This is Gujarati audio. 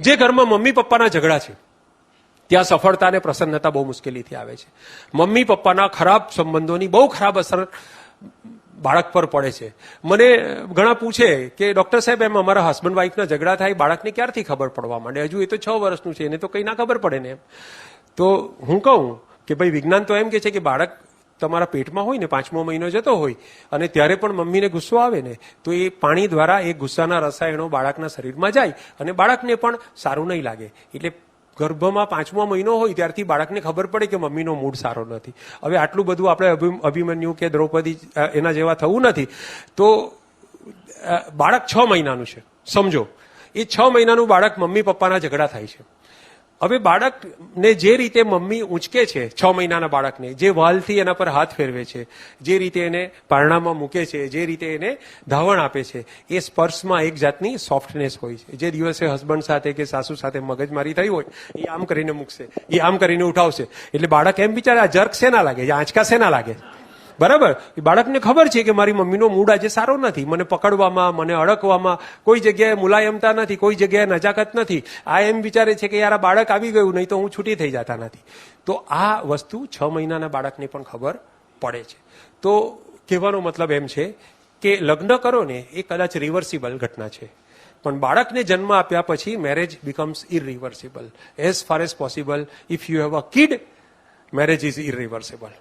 જે ઘરમાં મમ્મી પપ્પાના ઝઘડા છે ત્યાં સફળતા અને પ્રસન્નતા બહુ મુશ્કેલીથી આવે છે. મમ્મી પપ્પાના ખરાબ સંબંધોની બહુ ખરાબ અસર બાળક પર પડે છે. મને ઘણા પૂછે કે ડોક્ટર સાહેબ એમ અમારા હસબન્ડ વાઈફના ઝઘડા થાય બાળકને ક્યારથી ખબર પડવા માંડે? હજુ એ તો 6 વર્ષનું છે, એને તો કંઈ ના ખબર પડે ને એમ. તો હું કહું કે ભાઈ વિજ્ઞાન તો એમ કે છે કે બાળક તમારા પેટમાં હોય ને 5મો મહિનો જતો હોય અને ત્યારે પણ મમ્મીને ગુસ્સો આવે ને તો એ પાણી દ્વારા એ ગુસ્સાના રસાયણો બાળકના શરીરમાં જાય અને બાળકને પણ સારું નહીં લાગે. એટલે ગર્ભમાં 5મો મહિનો હોય ત્યારથી બાળકને ખબર પડે કે મમ્મીનો મૂડ સારો નથી. હવે આટલું બધું આપણે અભિમન્યુ કે દ્રૌપદી એના જેવા થવું નથી. તો બાળક 6 મહિનાનું છે, સમજો એ 6 મહિનાનું બાળક મમ્મી પપ્પાના ઝઘડા થાય છે. હવે બાળકને જે રીતે મમ્મી ઊંચકે છે 6 મહિનાના બાળકને, જે વાલથી એના પર હાથ ફેરવે છે, જે રીતે એને પારણામાં મૂકે છે, જે રીતે એને ધાવણ આપે છે, એ સ્પર્શમાં એક જાતની સોફ્ટનેસ હોય છે. જે દિવસે હસબન્ડ સાથે કે સાસુ સાથે મગજમારી થઈ હોય એ આમ કરીને મૂકશે, એ આમ કરીને ઉઠાવશે. એટલે બાળક એમ વિચારે આ જર્ક શેના લાગે, આંચકા શેના લાગે? બરાબર. બાળકને ખબર છે કે મારી મમ્મીનો મૂડ આજે સારો નથી, મને પકડવામાં, મને અડકવામાં કોઈ જગ્યાએ મુલાયમતા નથી, કોઈ જગ્યાએ નજાકત નથી. આ એમ વિચારે છે કે યાર આ બાળક આવી ગયું, નહીં તો હું છૂટી થઈ જતા નથી. તો આ વસ્તુ 6 મહિનાના બાળકને પણ ખબર પડે છે. તો કહેવાનો મતલબ એમ છે કે લગ્ન કરો ને એ કદાચ રિવર્સિબલ ઘટના છે, પણ બાળકને જન્મ આપ્યા પછી marriage becomes irreversible. As far as possible if you have a kid, marriage is ઇરરિવર્સિબલ.